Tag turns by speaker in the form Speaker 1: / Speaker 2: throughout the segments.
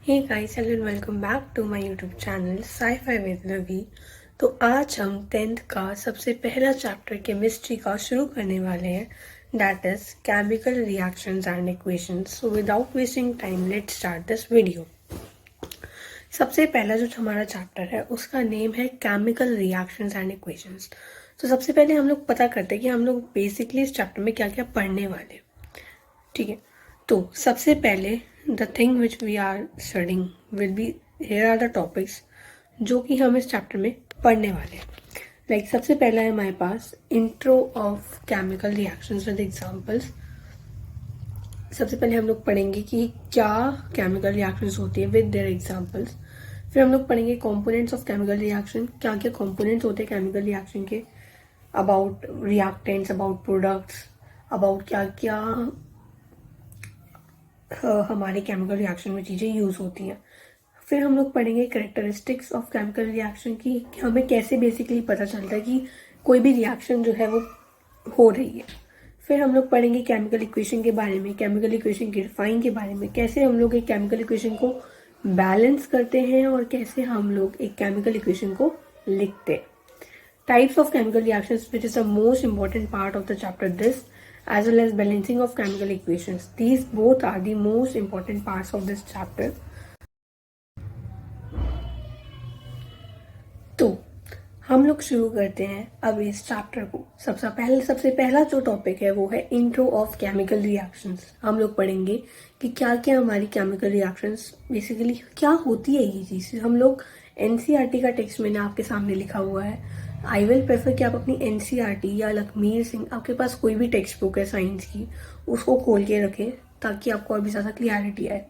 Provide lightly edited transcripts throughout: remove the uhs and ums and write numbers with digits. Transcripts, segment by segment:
Speaker 1: Hey guys, hello and welcome back to my YouTube channel Sci Fi with Ravi. तो आज हम 10th का सबसे पहला चैप्टर केमिस्ट्री का शुरू करने वाले हैं, that is chemical reactions and equations. So without wasting time let's start this video. सबसे पहला जो हमारा चैप्टर है उसका नेम है केमिकल रिएक्शंस एंड इक्वेशंस। तो सबसे पहले हम लोग पता करते हैं कि हम लोग बेसिकली इस चैप्टर में क्या क्या पढ़ने वाले हैं। ठीक है, तो सबसे पहले the thing which we are studying will be, here are the topics जो कि हम इस चैप्टर में पढ़ने वाले हैं। लाइक सबसे पहला है हमारे पास intro of chemical reactions with examples. सबसे पहले हम लोग पढ़ेंगे कि क्या केमिकल रिएक्शंस होती है विद देयर एग्जांपल्स। फिर हम लोग पढ़ेंगे कंपोनेंट्स ऑफ केमिकल रिएक्शन, क्या क्या कंपोनेंट्स होते हैं केमिकल रिएक्शन के, about reactants, about products, about क्या क्या हमारे केमिकल रिएक्शन में चीज़ें यूज़ होती हैं। फिर हम लोग पढ़ेंगे कैरेक्टरिस्टिक्स ऑफ केमिकल रिएक्शन की, कि हमें कैसे बेसिकली पता चलता है कि कोई भी रिएक्शन जो है वो हो रही है। फिर हम लोग पढ़ेंगे केमिकल इक्वेशन के बारे में, केमिकल इक्वेशन के डिफाइन के बारे में, कैसे हम लोग एक केमिकल इक्वेशन को बैलेंस करते हैं और कैसे हम लोग एक केमिकल इक्वेशन को लिखते हैं। Types of chemical reactions which is the most important part of the chapter this, as well as balancing of chemical equations. These both are the most important parts of this chapter. तो हम लोग शुरू करते हैं अब इस chapter को। सबसे पहला जो टॉपिक है वो है इंट्रो ऑफ केमिकल रिएक्शंस। हम लोग पढ़ेंगे कि क्या क्या हमारी केमिकल रिएक्शंस बेसिकली क्या होती है ये चीज़। हम लोग एनसीईआरटी का टेक्स्ट मैंने आपके सामने लिखा हुआ है। आई विल प्रेफर कि आप अपनी एनसीईआरटी या लखमीर सिंह, आपके पास कोई भी टेक्स्ट बुक है साइंस की, उसको खोल के रखें ताकि आपको और भी ज़्यादा क्लियरिटी आए।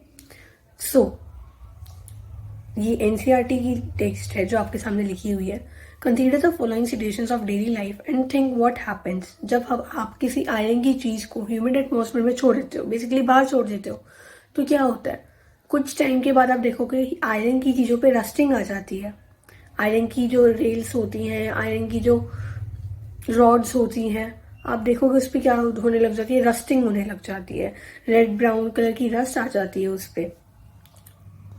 Speaker 1: ये एनसीईआरटी की टेक्स्ट है जो आपके सामने लिखी हुई है। Consider the following situations of daily life and think what happens. जब आप किसी आयरन की चीज को ह्यूमिड एटमॉस्फेयर में छोड़ देते हो, बेसिकली बाहर छोड़ देते हो, तो क्या होता है, कुछ टाइम के बाद आप देखोगे आयरन की चीजों पे रस्टिंग आ जाती है। आयरन की जो रेल्स होती हैं, आयरन की जो रॉड्स होती हैं, आप देखोगे उस पर क्या होने लग जाती है, रस्टिंग होने लग जाती है। रेड ब्राउन कलर की रस्ट आ जाती है उस पर।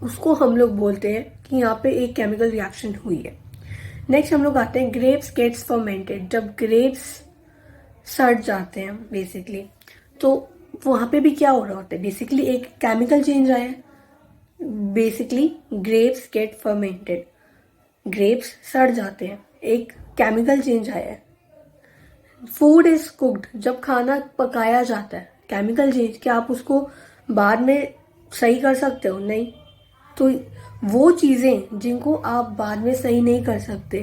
Speaker 1: उसको हम लोग बोलते हैं कि यहाँ पे एक केमिकल रिएक्शन हुई है। नेक्स्ट हम लोग आते हैं ग्रेप्स गेट्स फर्मेंटेड। जब ग्रेप्स सड़ जाते हैं बेसिकली, तो वहां पे भी क्या हो रहा होता है, बेसिकली एक केमिकल चेंज आया है। Basically grapes get fermented, grapes सड़ जाते हैं, एक केमिकल चेंज आया है। फूड इज कुक्ड, जब खाना पकाया जाता है, केमिकल चेंज। क्या आप उसको बाद में सही कर सकते हो? नहीं। तो वो चीजें जिनको आप बाद में सही नहीं कर सकते,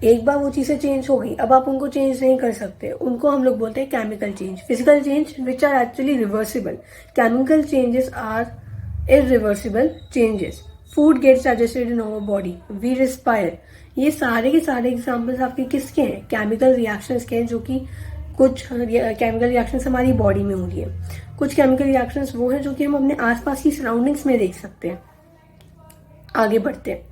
Speaker 1: एक बार वो चीजें चेंज हो गई, अब आप उनको चेंज नहीं कर सकते, उनको हम लोग बोलते हैं chemical change. Physical change which are actually reversible, chemical changes are irreversible changes. Food gets digested in our body, we respire. ये सारे के सारे एग्जाम्पल्स आपके किसके हैं? केमिकल रिएक्शंस के हैं, जो कि कुछ केमिकल रिएक्शंस हमारी बॉडी में हो रही है, कुछ केमिकल रिएक्शंस वो है जो कि हम अपने आसपास की सराउंडिंग्स में देख सकते हैं। आगे बढ़ते हैं।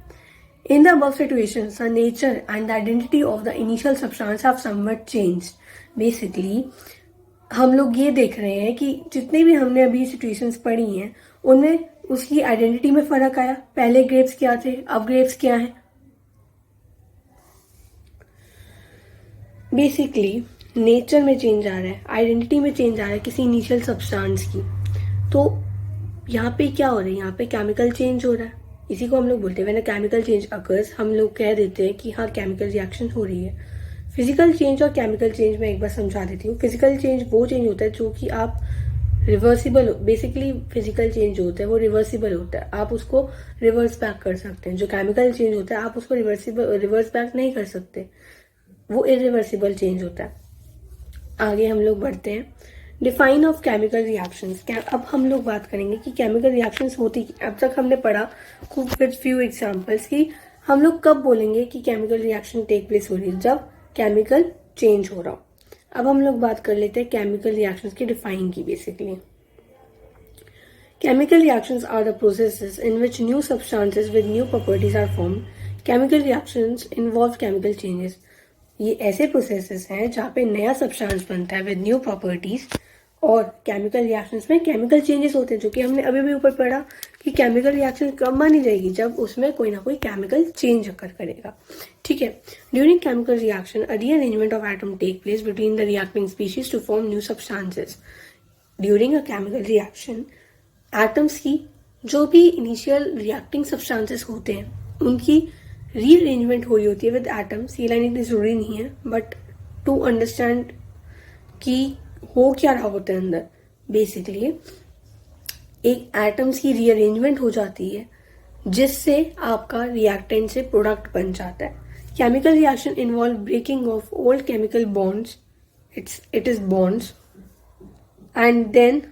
Speaker 1: In the above situations, the nature and the identity of the initial substance have somewhat changed. Basically हम लोग ये देख रहे हैं कि जितने भी हमने अभी सिचुएशंस पढ़ी हैं उनमें उसकी आइडेंटिटी में फर्क आया। पहले ग्रेप्स क्या थे, अब ग्रेप्स क्या है। बेसिकली नेचर में चेंज आ रहा है, आइडेंटिटी में चेंज आ रहा है किसी इनिशियल सब्सटेंस की। तो यहाँ पे क्या हो रहा है, यहाँ पे केमिकल चेंज हो रहा है। इसी को हम लोग बोलते हैं when a chemical change occurs, हम लोग कह देते हैं कि हाँ केमिकल रिएक्शन हो रही है। फिजिकल चेंज और केमिकल चेंज में एक बार समझा देती हूँ। फिजिकल चेंज वो चेंज होता है जो कि आप रिवर्सिबल, बेसिकली फिजिकल चेंज होता है वो रिवर्सिबल होता है, आप उसको रिवर्स बैक कर सकते हैं। जो केमिकल चेंज होता है आप उसको रिवर्स बैक नहीं कर सकते, वो इरिवर्सिबल चेंज होता है। आगे हम लोग बढ़ते हैं। Define of chemical reactions. अब हम लोग बात करेंगे कि केमिकल रिएक्शंस होती, अब तक हमने पढ़ा खूब विद फ्यू एग्जांपल्स कि हम लोग कब बोलेंगे कि केमिकल रिएक्शन टेक प्लेस हो रही है, जब केमिकल चेंज हो रहा हो। अब हम लोग बात कर लेते हैं केमिकल रिएक्शंस की डिफाइन की। Basically chemical reactions are the processes in which new substances with new properties are formed. Chemical reactions involve chemical changes. ये ऐसे प्रोसेसेस हैं जहाँ पे नया सब्सटेंस बनता है विद न्यू प्रॉपर्टीज, और केमिकल रिएक्शंस में केमिकल चेंजेस होते हैं, जो कि हमने अभी भी ऊपर पढ़ा कि केमिकल रिएक्शन कब मानी जाएगी, जब उसमें कोई ना कोई केमिकल चेंज अकर करेगा, ठीक है। During chemical reaction a rearrangement of atom take place between the reacting species to form new substances. During a chemical reaction atoms की जो भी इनिशियल रिएक्टिंग सब्सटेंसेस होते हैं उनकी रीअरेंजमेंट हो रही होती है विद एटम्स। ये लाइन इतनी जरूरी नहीं है, बट टू अंडरस्टैंड कि हो क्या रहा होता है अंदर, बेसिकली एक एटम्स की रीअरेंजमेंट हो जाती है जिससे आपका रिएक्टेंट से प्रोडक्ट बन जाता है। Chemical reaction involve breaking of old chemical bonds, it is bonds, and then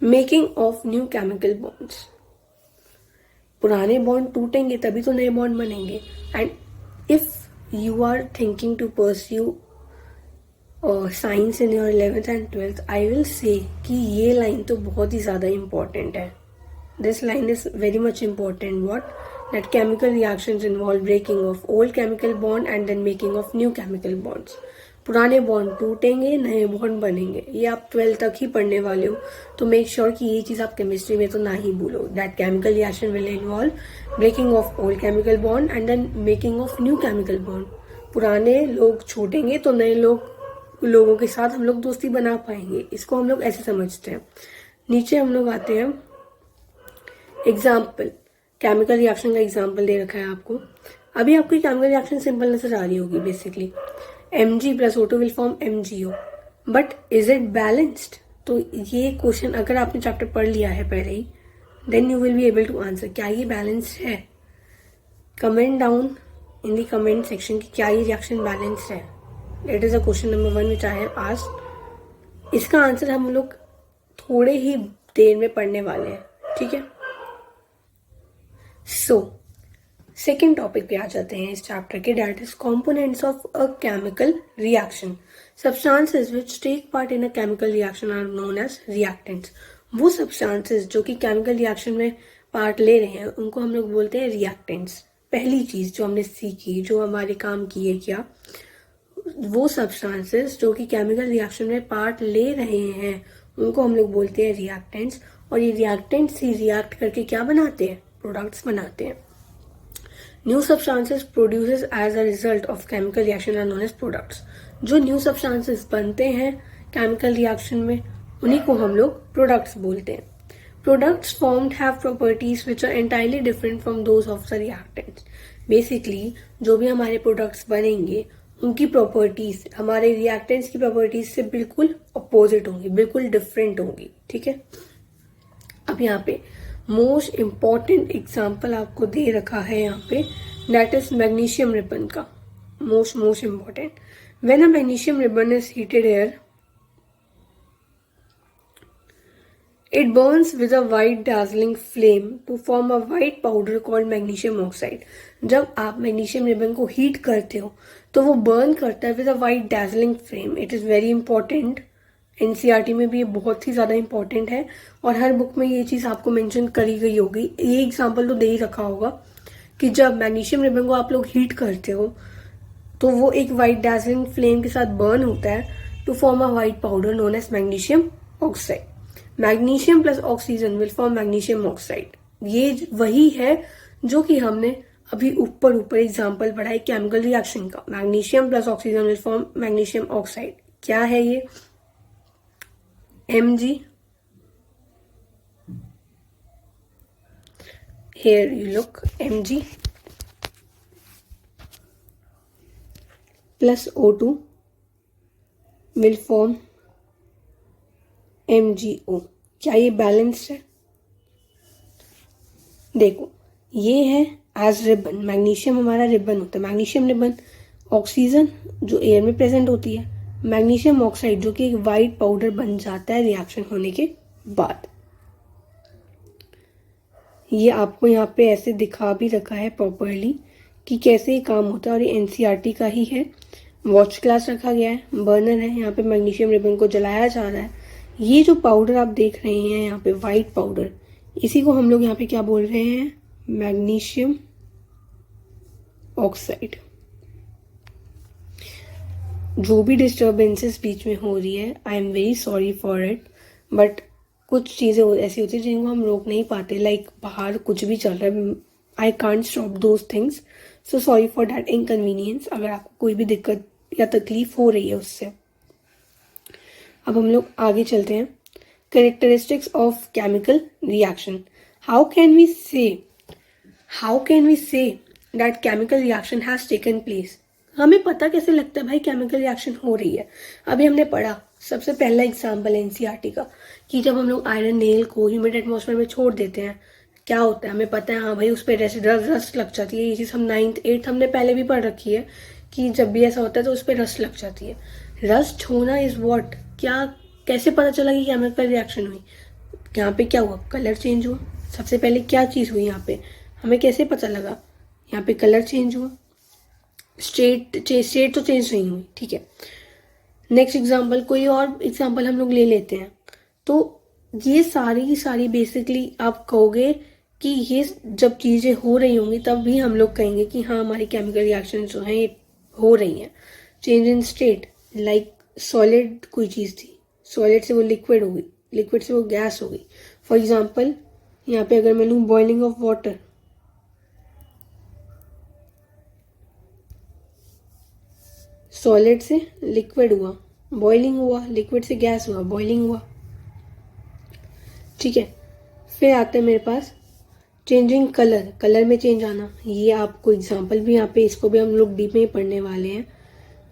Speaker 1: making of new chemical bonds. पुराने बॉन्ड टूटेंगे तभी तो नए बॉन्ड बनेंगे। And if you are thinking to pursue science in your 11th and 12th, I will say कि ये line तो बहुत ही ज़्यादा इम्पॉर्टेंट है। This line is very much important. What? That chemical reactions involve breaking of old chemical bond and then making of new chemical bonds. पुराने bond टूटेंगे, नए bond बनेंगे। ये आप 12th तक ही पढ़ने वाले हो, तो मेक श्योर कि ये चीज़ आप केमिस्ट्री में तो ना ही भूलो। That chemical reaction will involve breaking of old chemical bond and then making of new chemical bond. पुराने लोग छूटेंगे तो नए लोगों के साथ हम लोग दोस्ती बना पाएंगे। इसको हम लोग ऐसे समझते हैं। नीचे हम लोग आते हैं एग्जाम्पल। केमिकल रिएक्शन का एग्जाम्पल दे रखा है आपको। अभी आपको केमिकल रिएक्शन सिंपल नजर आ रही होगी। Basically Mg plus O2 will form MgO, but is it balanced? तो ये क्वेश्चन अगर आपने चैप्टर पढ़ लिया है पहले ही, then you will be able to answer. क्या ये बैलेंस्ड है? Comment down in the comment section कि क्या ये रिएक्शन बैलेंस्ड है। It is a question number 1 which I have asked. इसका आंसर हम लोग थोड़े ही देर में पढ़ने वाले हैं, ठीक है। सो सेकेंड टॉपिक पे आ जाते हैं इस चैप्टर के, that is components of a chemical reaction. Substances which take part in a chemical reaction are known as reactants. वो सब्सटेंसेस जो कि केमिकल रिएक्शन में पार्ट ले रहे हैं उनको हम लोग बोलते हैं रिएक्टेंट्स। पहली चीज जो हमने सीखी, जो हमारे काम की है, क्या वो सब्सटेंसेस जो कि केमिकल रिएक्शन में पार्ट ले रहे हैं उनको हम लोग बोलते हैं रिएक्टेंट्स। और ये रिएक्टेंट्स ही रिएक्ट करके क्या बनाते हैं? प्रोडक्ट्स बनाते हैं। New substances produces as a result of chemical reaction are known as products. जो न्यू सब्सटेंसेस बनते हैं केमिकल रिएक्शन में उन्हीं को हम लोग प्रोडक्ट्स बोलते हैं। Products formed have properties which are entirely different from those of the reactants. Basically, जो भी हमारे प्रोडक्ट्स बनेंगे उनकी प्रॉपर्टीज हमारे रिएक्टेंट्स की प्रॉपर्टीज से बिल्कुल अपोजिट होंगी, बिल्कुल डिफरेंट होंगी, ठीक है। अब यहाँ पे मोस्ट इम्पॉर्टेंट एग्जाम्पल आपको दे रखा है यहाँ पे, दैट इज मैग्नीशियम रिबन का। Most important, when a magnesium ribbon is heated air it burns with a white dazzling flame to form a white powder called magnesium oxide. जब आप magnesium ribbon को heat करते हो तो वो burn करता है with a white dazzling flame. It is very important. NCERT में भी ये बहुत ही ज़्यादा इंपॉर्टेंट है और हर बुक में ये चीज़ आपको मेंशन करी गई होगी। ये एग्जाम्पल तो दे ही रखा होगा कि जब मैग्नीशियम रिबन को आप लोग हीट करते हो तो वो एक वाइट डैजलिंग फ्लेम के साथ बर्न होता है to form a white powder known as magnesium oxide. Magnesium plus oxygen will form magnesium oxide. ये वही है जो कि हमने अभी ऊपर एग्जांपल पढ़ा है केमिकल रिएक्शन का। Magnesium plus oxygen will form magnesium oxide. क्या है ये? Mg, here you look, Mg plus O2 will form MgO। क्या ये बैलेंस्ड है? देखो ये है एज रिबन, मैग्नीशियम हमारा रिबन होता है। मैग्नीशियम रिबन, ऑक्सीजन जो एयर में प्रेजेंट होती है, मैग्नीशियम ऑक्साइड जो कि एक वाइट पाउडर बन जाता है रिएक्शन होने के बाद। ये आपको यहाँ पे ऐसे दिखा भी रखा है प्रॉपरली कि कैसे ये काम होता है और ये एनसीईआरटी का ही है। वॉच क्लास रखा गया है, बर्नर है, यहाँ पे मैग्नीशियम रिबन को जलाया जा रहा है। ये जो पाउडर आप देख रहे हैं यहाँ पे वाइट पाउडर, इसी को हम लोग यहाँ पे क्या बोल रहे हैं? Magnesium oxide. जो भी डिस्टर्बेंसेस बीच में हो रही है, I am very sorry for it, but कुछ चीज़ें ऐसी होती है जिनको हम रोक नहीं पाते, लाइक बाहर कुछ भी चल रहा है, I can't stop those things, so sorry for that inconvenience, अगर आपको कोई भी दिक्कत या तकलीफ हो रही है उससे। अब हम लोग आगे चलते हैं। Characteristics of chemical reaction. How can we say that chemical reaction has taken place. हमें पता कैसे लगता है भाई केमिकल रिएक्शन हो रही है। अभी हमने पढ़ा, सबसे पहला एग्जाम्पल एनसीईआरटी का, कि जब हम लोग आयरन नेल को ह्यूमिड एटमॉस्फेयर में छोड़ देते हैं क्या होता है, हमें पता है हाँ भाई उस पर रस्ट लग जाती है। ये चीज़ हम 9th 8th हमने पहले भी पढ़ रखी है कि जब भी ऐसा होता है तो उस पर रस्ट लग जाती है। रस्ट होना इज वॉट, क्या, कैसे पता चला कि केमिकल रिएक्शन हुई। यहाँ पे क्या हुआ, कलर चेंज हुआ। सबसे पहले क्या चीज़ हुई यहाँ पे, हमें कैसे पता लगा, यहाँ पे कलर चेंज हुआ। स्टेट तो चेंज नहीं हुई, ठीक है। नेक्स्ट एग्जाम्पल, कोई और एग्जाम्पल हम लोग ले लेते हैं। तो ये सारी की सारी बेसिकली आप कहोगे कि ये जब चीज़ें हो रही होंगी तब भी हम लोग कहेंगे कि हाँ हमारी केमिकल रिएक्शन जो है ये हो रही हैं। Change in state, like solid कोई चीज़ थी, सॉलिड से वो लिक्विड हो गई, लिक्विड से वो गैस हो गई। फॉर एग्जाम्पल यहाँ पे अगर मैं लूँ बॉइलिंग ऑफ वाटर, सॉलिड से लिक्विड हुआ, बॉइलिंग हुआ, लिक्विड से गैस हुआ, बॉइलिंग हुआ, ठीक है। फिर आते हैं मेरे पास चेंजिंग कलर, कलर में चेंज आना। ये आपको एग्जांपल भी यहाँ पे, इसको भी हम लोग डीप में ही पढ़ने वाले हैं।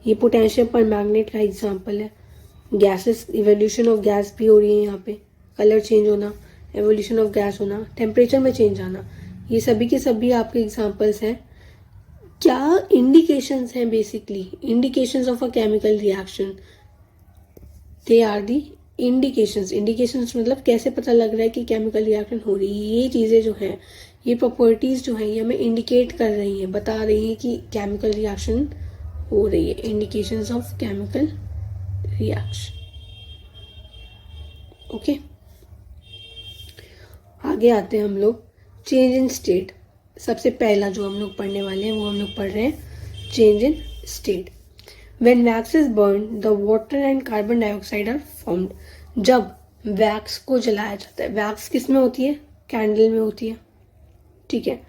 Speaker 1: ये पोटेशियम पर मैग्नेट का एग्जांपल है। गैसेस, इवोल्यूशन ऑफ गैस भी हो रही है यहाँ पे, कलर चेंज होना, एवोल्यूशन ऑफ गैस होना, टेम्परेचर में चेंज आना, ये सभी के सभी आपके एग्जाम्पल्स हैं। क्या इंडिकेशंस हैं, basically indications of a chemical reaction, they are the indications. Indications मतलब कैसे पता लग रहा है कि केमिकल रिएक्शन हो रही है। ये चीज़ें जो हैं, ये प्रॉपर्टीज जो हैं, ये हमें इंडिकेट कर रही हैं, बता रही हैं कि केमिकल रिएक्शन हो रही है। Indications of chemical reaction, okay. आगे आते हैं हम लोग चेंज इन स्टेट। सबसे पहला जो हम लोग पढ़ने वाले हैं वो हम लोग पढ़ रहे हैं change in state. When wax is burned, the water and carbon dioxide are formed. जब वैक्स को जलाया जाता है, वैक्स किस में होती है, कैंडल में होती है, ठीक है।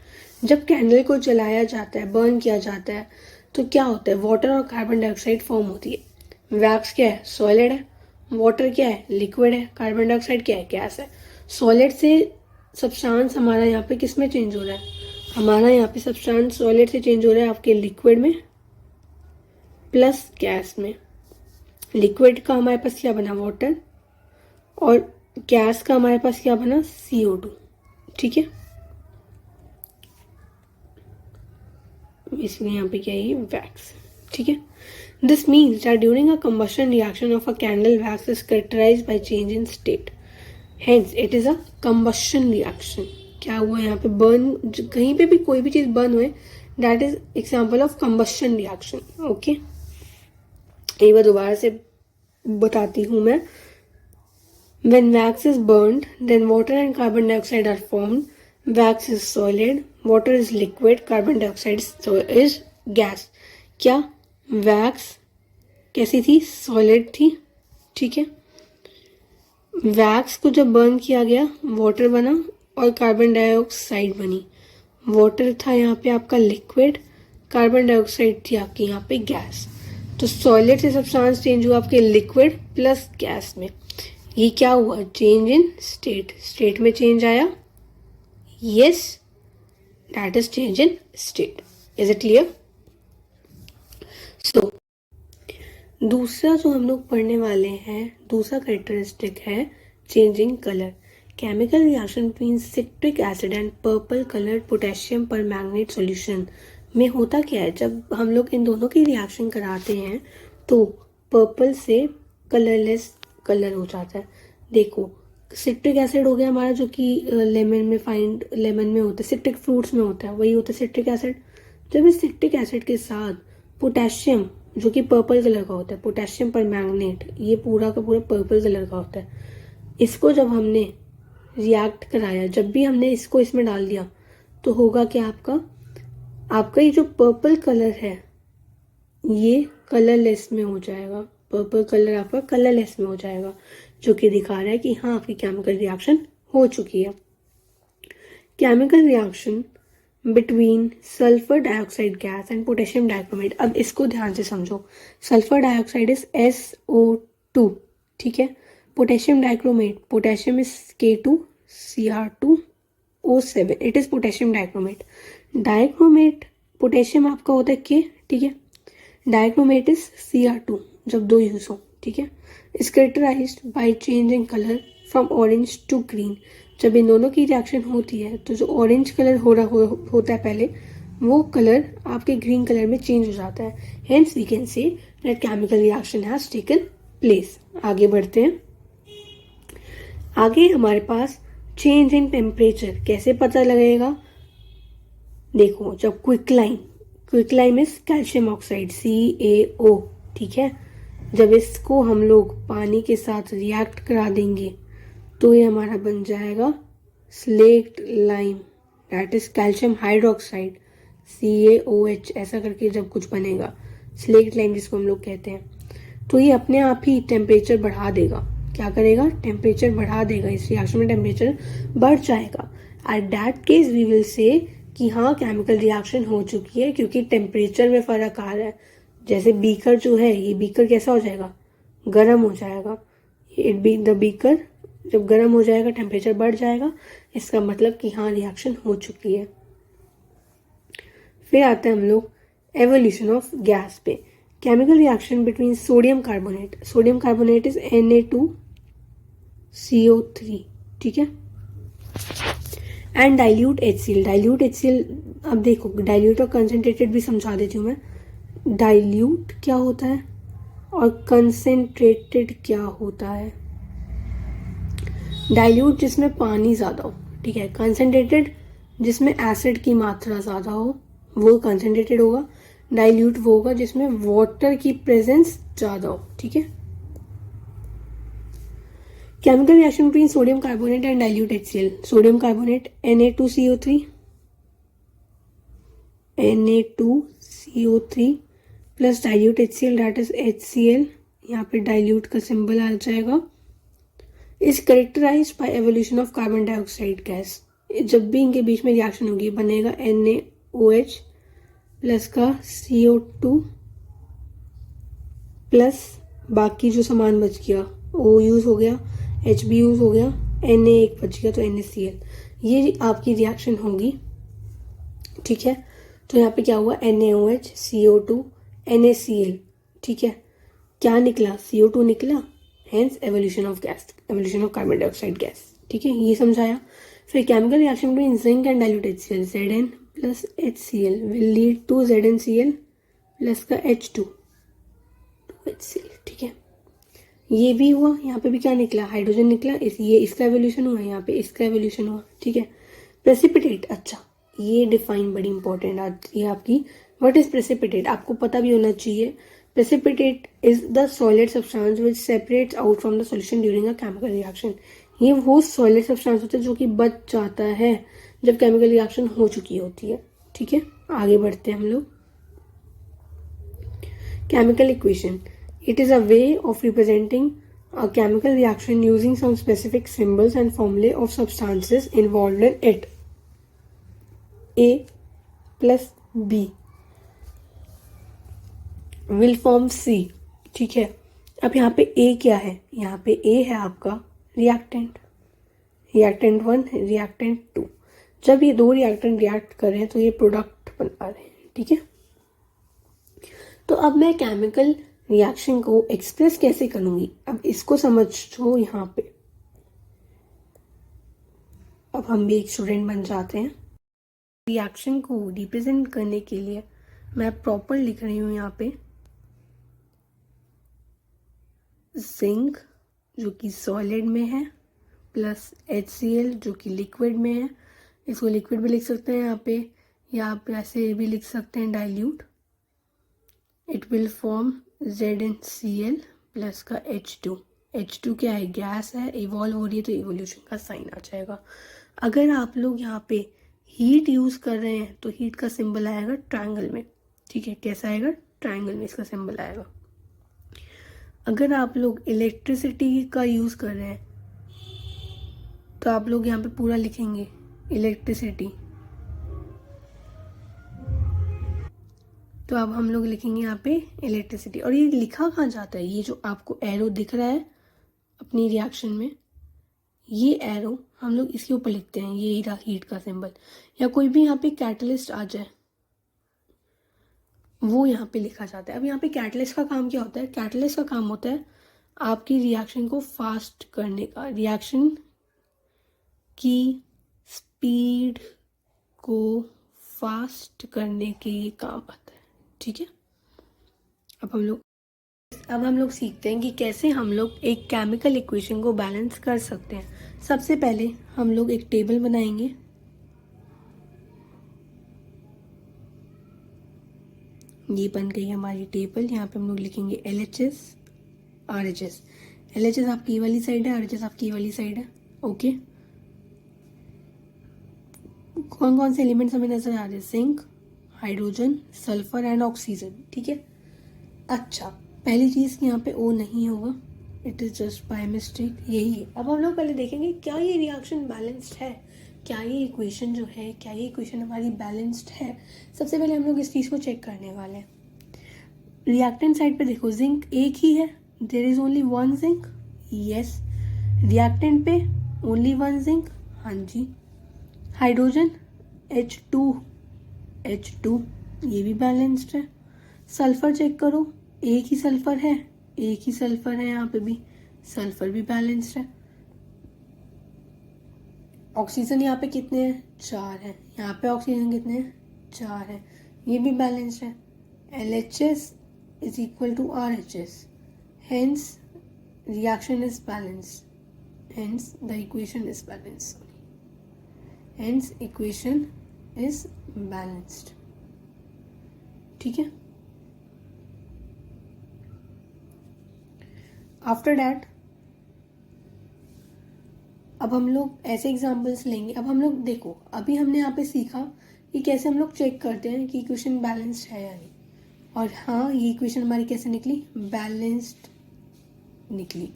Speaker 1: जब कैंडल को जलाया जाता है, बर्न किया जाता है, तो क्या होता है, वाटर और कार्बन डाइऑक्साइड फॉर्म होती है। वैक्स क्या है, सॉलिड है, वाटर क्या है, लिक्विड है, कार्बन डाइऑक्साइड क्या है, गैस है। सॉलिड से सब्सटेंस हमारा यहाँ पे किस में चेंज हो रहा है, हमारा यहाँ पे सब्सटेंस सॉलिड से चेंज हो रहा है आपके लिक्विड में प्लस गैस में। लिक्विड का हमारे पास क्या बना, वाटर, और गैस का हमारे पास क्या बना, CO2, ठीक है। इसलिए यहाँ पे क्या है, वैक्स, ठीक है। This means that during a combustion reaction of a candle wax is characterised by change in state, hence it is a combustion reaction. क्या हुआ यहाँ पे, बर्न, कहीं पे भी कोई भी चीज बर्न हुए, that is example of combustion reaction, okay. एक बार दोबारा से बताती हूँ मैं। When wax is burned, then water and carbon dioxide are formed. Wax is solid, water is liquid, carbon dioxide is gas. क्या wax कैसी थी, सॉलिड थी, ठीक है। वैक्स को जब बर्न किया गया, वाटर बना और कार्बन डाइऑक्साइड बनी। वाटर था यहाँ पे आपका लिक्विड, कार्बन डाइऑक्साइड थी आपकी यहाँ पे गैस। तो सॉलिड से सब्सटेंस चेंज हुआ आपके लिक्विड प्लस गैस में। ये क्या हुआ, चेंज इन स्टेट, स्टेट में चेंज आया, yes, that is change in state. Is it clear? So दूसरा जो हम लोग पढ़ने वाले हैं, दूसरा कैरेक्टरिस्टिक है changing colour. Chemical reaction between citric acid and purple coloured potassium permanganate solution में होता क्या है, जब हम लोग इन दोनों की रिएक्शन कराते हैं तो पर्पल से कलरलेस कलर हो जाता है। देखो सिट्रिक एसिड हो गया हमारा, जो कि लेमन में होता है, सिट्रिक फ्रूट्स में होता है, वही होता है सिट्रिक एसिड। जब इस सिट्रिक एसिड के साथ पोटेशियम जो कि पर्पल कलर का होता है, पोटेशियम परमैंगनेट, ये पूरा का पूरा पर्पल कलर का होता है, इसको जब हमने रिएक्ट कराया, जब भी हमने इसको इसमें डाल दिया तो होगा क्या, आपका ये जो पर्पल कलर है ये कलरलेस में हो जाएगा। पर्पल कलर आपका कलरलेस में हो जाएगा, जो कि दिखा रहा है कि हाँ आपकी केमिकल रिएक्शन हो चुकी है। Chemical reaction between sulphur dioxide gas and potassium dichromate. अब इसको ध्यान से समझो। सल्फर डाइऑक्साइड इज SO2, ठीक है। Potassium dichromate, potassium is K2Cr2O7, it is potassium dichromate. Dichromate potassium आपका होता है K, ठीक है। डाइक्रोमेट इज Cr2 जब दो यूज हो, ठीक है। Is characterised by changing colour from orange to green. जब इन दोनों की रिएक्शन होती है तो जो ऑरेंज कलर होता है पहले, वो कलर आपके ग्रीन कलर में चेंज हो जाता है। Hence we can say that chemical reaction has taken place. आगे बढ़ते हैं। आगे हमारे पास चेंज इन टेम्परेचर कैसे पता लगेगा। देखो, जब quicklime is calcium oxide CaO, ठीक है। जब इसको हम लोग पानी के साथ रिएक्ट करा देंगे तो ये हमारा बन जाएगा slaked lime, that is calcium hydroxide CaOH। ऐसा करके जब कुछ बनेगा स्लेक्ट लाइम जिसको हम लोग कहते हैं, तो ये अपने आप ही टेम्परेचर बढ़ा देगा। क्या करेगा? टेम्परेचर बढ़ा देगा। इस रिएक्शन में टेम्परेचर बढ़ जाएगा। At that case we will say कि हाँ केमिकल रिएक्शन हो चुकी है, क्योंकि टेम्परेचर में फर्क आ रहा है। जैसे बीकर जो है, ये बीकर कैसा हो जाएगा? गर्म हो जाएगा। द बीकर जब गर्म हो जाएगा, टेम्परेचर बढ़ जाएगा, इसका मतलब कि हाँ रिएक्शन हो चुकी है। फिर आते हैं हम लोग एवोल्यूशन ऑफ गैस पे। Chemical reaction between sodium carbonate is Na2CO3, ठीक है। And dilute HCl। अब देखो, डाइल्यूट और कंसेंट्रेटेड भी समझा देती हूँ मैं। डाइल्यूट क्या होता है और कंसेंट्रेटेड क्या होता है। डाइल्यूट जिसमें पानी ज्यादा हो, ठीक है। कंसेंट्रेटेड जिसमें एसिड की मात्रा ज्यादा हो, वो कंसेंट्रेटेड होगा। डाइल्यूट वो होगा जिसमें वाटर की प्रेजेंस ज्यादा हो, ठीक है। Chemical reaction between sodium carbonate and dilute HCl। Sodium carbonate Na2CO3 plus dilute HCl, that is HCl। यहाँ पे डाइल्यूट का सिंबल आ जाएगा। Is characterised by evolution of carbon dioxide gas. जब भी इनके बीच में रिएक्शन होगी बनेगा NaOH प्लस का CO2 प्लस बाकी जो सामान बच गया, O यूज हो गया, HB यूज हो गया, Na एक बच गया तो NaCl। ये आपकी रिएक्शन होगी, ठीक है। तो यहाँ पे क्या हुआ? NaOH CO2 NaCl, ठीक है। क्या निकला? CO2 निकला। Hence evolution of carbon dioxide gas, ठीक है। ये समझाया। फिर chemical reaction between zinc and dilute HCl, Zn plus HCl will lead to ZnCl plus का H2HCl, ठीक है। ये भी हुआ। यहाँ पे भी क्या निकला? हाइड्रोजन निकला। ये इसका एवोल्यूशन हुआ, यहाँ पे इसका एवोल्यूशन हुआ, ठीक है। प्रेसिपिटेट, अच्छा ये डिफाइन बड़ी इंपॉर्टेंट आती है आपकी। What is precipitate? आपको पता भी होना चाहिए। Precipitate is the solid substance which separates out from the solution during a chemical reaction. ये वो सॉलिड सब्सटेंस होता है जो कि बच जाता है जब केमिकल रिएक्शन हो चुकी होती है, ठीक है। आगे बढ़ते हैं हम लोग। Chemical equation, it is a way of representing a chemical reaction using some specific symbols and formulae of substances involved in it. A plus B will form C, ठीक है। अब यहाँ पे A क्या है? यहाँ पे A है आपका रिएक्टेंट 1, रिएक्टेंट 2। जब ये दो रिएक्टेंट रिएक्ट कर रहे हैं तो ये प्रोडक्ट बना रहे हैं, ठीक है। तो अब मैं केमिकल रिएक्शन को एक्सप्रेस कैसे करूंगी, अब इसको समझो। यहाँ पे अब हम भी एक स्टूडेंट बन जाते हैं। रिएक्शन को रिप्रेजेंट करने के लिए मैं प्रॉपर लिख रही हूँ यहाँ पे जिंक जो कि सॉलिड में है प्लस HCl जो कि लिक्विड में है। इसको लिक्विड भी लिख सकते हैं यहाँ पे, या आप ऐसे भी लिख सकते हैं dilute. It will form ZnCl plus का H2 क्या है? गैस है, इवॉल्व हो रही है तो इवोल्यूशन का साइन आ जाएगा। अगर आप लोग यहाँ पे हीट यूज कर रहे हैं तो हीट का सिंबल आएगा ट्रायंगल में, ठीक है। कैसा आएगा? ट्रायंगल में इसका सिंबल आएगा। अगर आप लोग इलेक्ट्रिसिटी का यूज़ कर रहे हैं तो आप लोग यहाँ पे पूरा लिखेंगे इलेक्ट्रिसिटी। तो अब हम लोग लिखेंगे यहाँ पे इलेक्ट्रिसिटी। और ये लिखा कहाँ जाता है, ये जो आपको एरो दिख रहा है अपनी रिएक्शन में, ये एरो हम लोग इसके ऊपर लिखते हैं, ये रहा हीट का सिंबल। या कोई भी यहाँ पे कैटलिस्ट आ जाए वो यहाँ पे लिखा जाता है। अब यहाँ पे कैटलिस्ट का काम क्या होता है? कैटलिस्ट का काम होता है आपकी रिएक्शन को फास्ट करने का, रिएक्शन की स्पीड को फास्ट करने के ये काम आता है। ठीक है, अब हम लोग सीखते हैं कि कैसे हम लोग एक केमिकल इक्वेशन को बैलेंस कर सकते हैं। सबसे पहले हम लोग एक टेबल बनाएंगे। ये बन गई हमारी टेबल। यहाँ पे हम लोग लिखेंगे LHS RHS। LHS आपकी ये वाली साइड है, RHS आपकी ये वाली साइड है। ओके, कौन कौन से एलिमेंट्स हमें नजर आ रहे हैं? Zinc, hydrogen, sulphur and oxygen. ठीक है, अच्छा पहली चीज़ कि यहाँ पे O नहीं होगा, it is just by mistake, यही है। अब हम लोग पहले देखेंगे क्या ये रिएक्शन बैलेंस्ड है, क्या ये इक्वेशन जो है, क्या ये इक्वेशन हमारी बैलेंस्ड है। सबसे पहले हम लोग इस चीज़ को चेक करने वाले हैं। रिएक्टेंट साइड पे देखो, जिंक एक ही है, there is only one zinc, yes. Reactant पे ओनली वन जिंक, हाँ जी। हाइड्रोजन H2, ये भी बैलेंस्ड है। सल्फर चेक करो, एक ही सल्फर है, एक ही सल्फर है, यहाँ पे भी सल्फर भी बैलेंस्ड है। ऑक्सीजन यहाँ पे कितने हैं? 4 है। यहाँ पे ऑक्सीजन कितने हैं? 4 है, ये भी बैलेंस्ड है। LHS is equal to RHS, hence reaction is balanced, hence the equation is balanced, hence equation is balanced। ठीक है, आफ्टर दैट अब हम लोग ऐसे एग्जाम्पल्स लेंगे। अब हम लोग देखो, अभी हमने यहाँ पे सीखा कि कैसे हम लोग चेक करते हैं कि इक्वेशन बैलेंस्ड है या नहीं। और हाँ, ये इक्वेशन हमारी कैसे निकली? बैलेंस्ड निकली,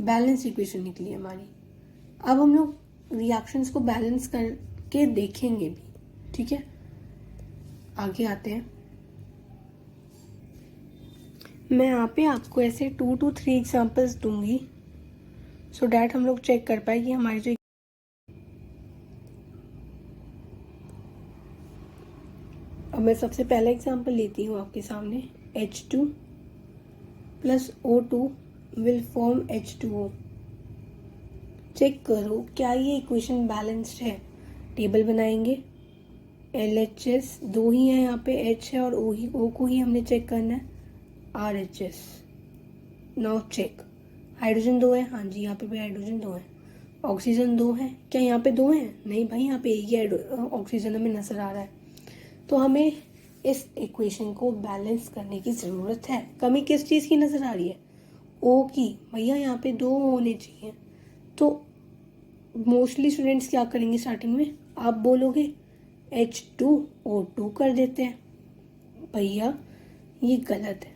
Speaker 1: बैलेंस्ड इक्वेशन निकली हमारी। अब हम लोग रिएक्शंस को बैलेंस करके देखेंगे भी। ठीक है, आगे आते हैं। मैं यहाँ पे आपको ऐसे 2 to 3 एग्जाम्पल्स दूंगी सो डैट हम लोग चेक कर पाए कि हमारी जो अब मैं सबसे पहला एग्जाम्पल लेती हूँ आपके सामने। H2 plus O2 will form H2O। Check करो क्या ये इक्वेशन बैलेंस्ड है। टेबल बनाएंगे, LHS 2 ही है, यहाँ पे H है और O को ही हमने चेक करना है, RHS। नाउ चेक, हाइड्रोजन 2 है, हाँ जी यहाँ पे भी हाइड्रोजन 2 है। ऑक्सीजन 2 है, क्या यहाँ पे 2 है? नहीं भाई, यहाँ पे एक ही ऑक्सीजन हमें नजर आ रहा है। तो हमें इस इक्वेशन को बैलेंस करने की ज़रूरत है। कमी किस चीज़ की नज़र आ रही है? ओ की। भैया यहाँ पे 2 होने चाहिए। तो मोस्टली स्टूडेंट्स क्या करेंगे स्टार्टिंग में? आप बोलोगे H2O2 कर देते हैं। भैया ये गलत है।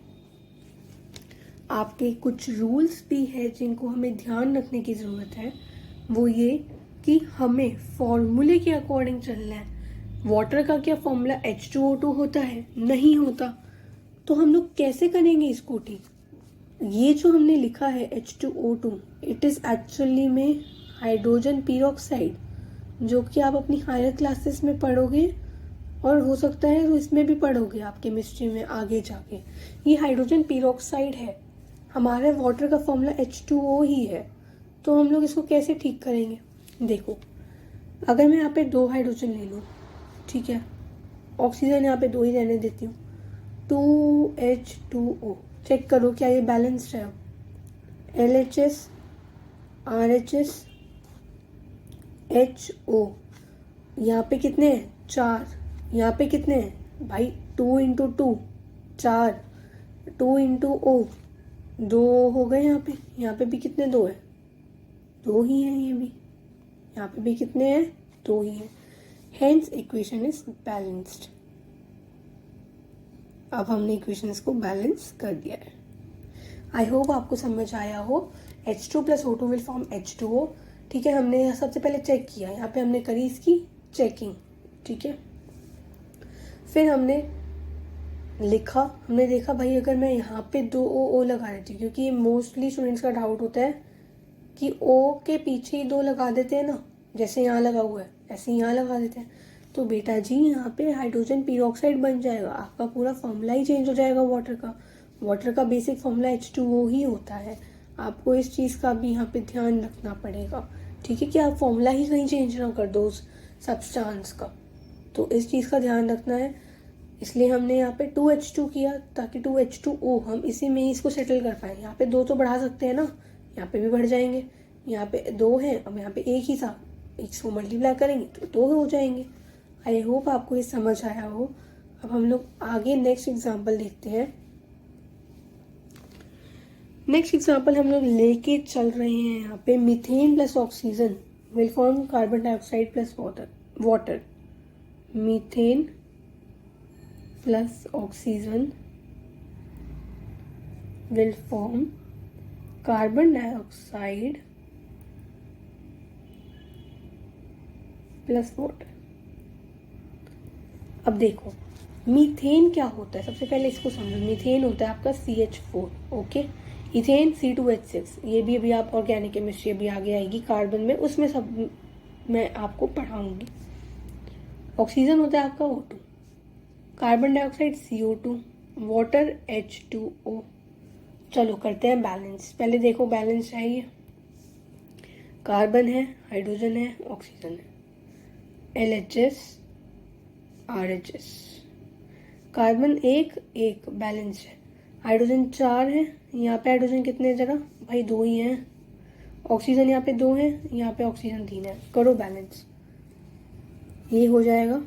Speaker 1: आपके कुछ रूल्स भी है जिनको हमें ध्यान रखने की ज़रूरत है। वो ये कि हमें फॉर्मूले के अकॉर्डिंग चलना है। वाटर का क्या फॉर्मूला H2O2 होता है? नहीं होता। तो हम लोग कैसे करेंगे इसको ठीक? ये जो हमने लिखा है H2O2, इट इज़ एक्चुअली में हाइड्रोजन पेरोक्साइड, जो कि आप अपनी हायर क्लासेस में पढ़ोगे और हो सकता है तो इसमें भी पढ़ोगे आप केमिस्ट्री में आगे जाके। ये हाइड्रोजन पेरोक्साइड है, हमारे वाटर का फॉर्मूला H2O ही है। तो हम लोग इसको कैसे ठीक करेंगे? देखो, अगर मैं यहाँ पे 2 हाइड्रोजन ले लूँ, ठीक है, ऑक्सीजन यहाँ पे 2 ही रहने देती हूँ, 2H2O। चेक करो क्या ये बैलेंस्ड है? LHS RHS HO, यहाँ पे कितने हैं? 4। यहाँ पे कितने हैं भाई? 2 इंटू 2 4, 2 इंटू O 2 हो गए। यहाँ पे भी कितने? 2 है, 2 ही हैं। ये भी यहाँ पे भी कितने हैं? 2 ही हैं। Hence equation is balanced. अब हमने इक्वेशंस को बैलेंस कर दिया है। आई होप आपको समझ आया हो। H2 plus O2 will form H2O। ठीक है, हमने सबसे पहले चेक किया, यहाँ पे हमने करी इसकी चेकिंग। ठीक है, फिर हमने लिखा, हमने देखा भाई अगर मैं यहाँ पे 2 O लगा देती हूँ, क्योंकि मोस्टली स्टूडेंट्स का डाउट होता है कि O के पीछे ही 2 लगा देते हैं ना, जैसे यहाँ लगा हुआ है ऐसे यहाँ लगा देते हैं, तो बेटा जी यहाँ पे हाइड्रोजन पेरोक्साइड बन जाएगा, आपका पूरा फॉर्मूला ही चेंज हो जाएगा वाटर का। वाटर का बेसिक फॉर्मूला H2O ही होता है। आपको इस चीज़ का भी यहाँ पे ध्यान रखना पड़ेगा। ठीक है, कि आप फॉर्मूला ही कहीं चेंज ना कर दो उस सब्सटेंस का, तो इस चीज़ का ध्यान रखना है। इसलिए हमने यहाँ पे 2H2 किया, ताकि 2H2O हम इसी में ही इसको सेटल कर पाए। यहाँ पे 2 तो बढ़ा सकते हैं ना, यहाँ पे भी बढ़ जाएंगे। यहाँ पे 2 है, अब यहाँ पे 1 ही था, इसको मल्टीप्लाई करेंगे तो 2 हो जाएंगे। आई होप आपको ये समझ आया हो। अब हम लोग आगे नेक्स्ट एग्जाम्पल देखते हैं। नेक्स्ट एग्जाम्पल हम लोग लेके चल रहे हैं यहाँ पे, methane plus oxygen will form carbon dioxide plus water. Methane plus oxygen will form carbon dioxide plus water. अब देखो मीथेन क्या होता है, सबसे पहले इसको समझो। मीथेन होता है आपका CH4, ओके। इथेन C2H6, ये भी अभी आप ऑर्गेनिक केमिस्ट्री अभी आगे आएगी कार्बन में, उसमें सब मैं आपको पढ़ाऊंगी। ऑक्सीजन होता है आपका O2, carbon dioxide CO2, water H2O। चलो करते हैं बैलेंस। पहले देखो बैलेंस है, ये कार्बन है, हाइड्रोजन है, ऑक्सीजन है, LHS RHS। कार्बन 1 बैलेंस है, हाइड्रोजन 4 है, यहाँ पे हाइड्रोजन कितने जगह भाई 2 ही हैं, ऑक्सीजन यहाँ पे 2 है, यहाँ पे ऑक्सीजन 3 है। करो बैलेंस, ये हो जाएगा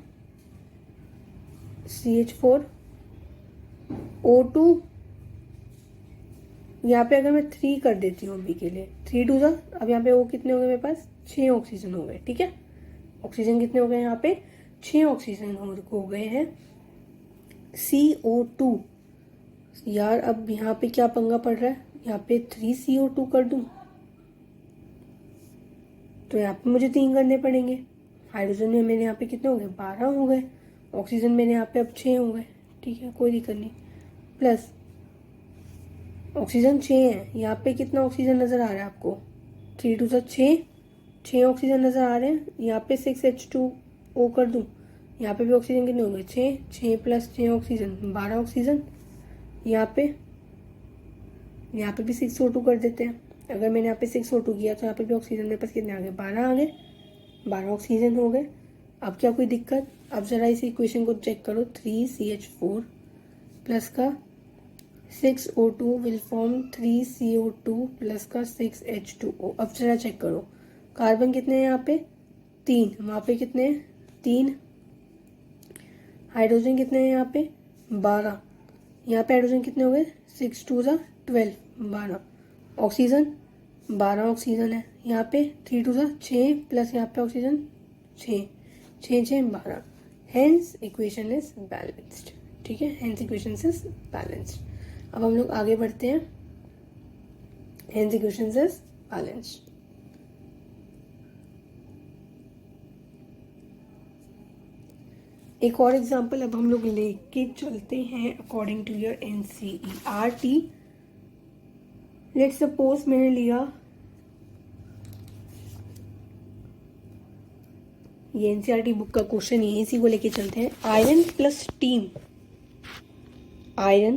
Speaker 1: CH4 O2। यहाँ पे अगर मैं 3 कर देती हूँ अभी के लिए, 3 2 अब यहाँ पे O कितने हो गए मेरे पास, 6 ऑक्सीजन हो गए। ठीक है, ऑक्सीजन कितने हो गए यहाँ पे, 6 ऑक्सीजन हो गए हैं। CO2 यार, अब यहाँ पे क्या पंगा पड़ रहा है, यहाँ पे 3 CO2 कर दूं तो यहाँ पे मुझे 3 करने पड़ेंगे। हाइड्रोजन में मेरे यहाँ पे कितने हो गए, 12 हो गए। ऑक्सीजन मेरे यहाँ पे अब 6 हो गए। ठीक है, कोई दिक्कत नहीं। प्लस ऑक्सीजन 6 है, यहाँ पे कितना ऑक्सीजन नज़र आ रहा है आपको, 3 2 6 ऑक्सीजन नज़र आ रहे हैं। यहाँ पे 6H2O कर दूँ, यहाँ पे भी ऑक्सीजन कितने हो गए, 6 प्लस 6 ऑक्सीजन 12 ऑक्सीजन। यहाँ पे भी 6O2 कर देते हैं। अगर मैंने यहाँ पे 6O2 किया तो यहाँ पे भी ऑक्सीजन मेरे पास कितने आ गए, 12 आ गए, 12 ऑक्सीजन हो गए। अब क्या कोई दिक्कत, अब ज़रा इस इक्वेशन को चेक करो, 3CH4 प्लस का 6O2 will form 3CO2 plus का 6H2O। अब जरा चेक करो, कार्बन कितने हैं यहाँ पे 3, वहाँ पे कितने हैं 3, हाइड्रोजन कितने हैं यहाँ पे 12, यहाँ पे हाइड्रोजन कितने हो गए 6 2 12, 12। ऑक्सीजन 12 ऑक्सीजन है, यहाँ पे 3 2 6 प्लस यहाँ पे oxygen 6 6 6 12। Hence equation is balanced. ठीक है, हेंस इक्वेशन इज बैलेंस्ड। अब हम लोग आगे बढ़ते हैं, हेंस इक्वेशन इज बैलेंस्ड। एक और एग्जांपल अब हम लोग लेके चलते हैं according to your NCERT। Let's suppose मैंने लिया, ये NCERT बुक का क्वेश्चन है, इसी को लेके चलते हैं। Iron plus steam, iron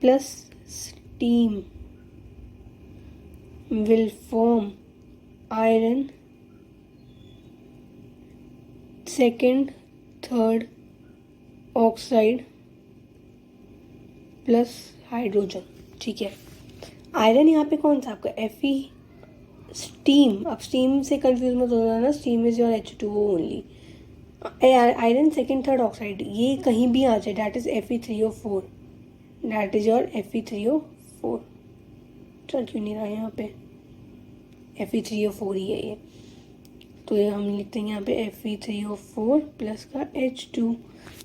Speaker 1: plus steam will form iron second third oxide plus hydrogen. ठीक है, आयरन यहाँ पे कौन सा आपका Fe, स्टीम, अब स्टीम से कंफ्यूज मत होना ना, steam is your H2O only. Iron second third oxide ये कहीं भी आ जाए, that is Fe3O4, that is your Fe3O4। चल क्यों नहीं रहा यहाँ पे, Fe3O4 ही है ये, तो ये हम लिखते हैं यहाँ पे Fe3O4 प्लस का H2।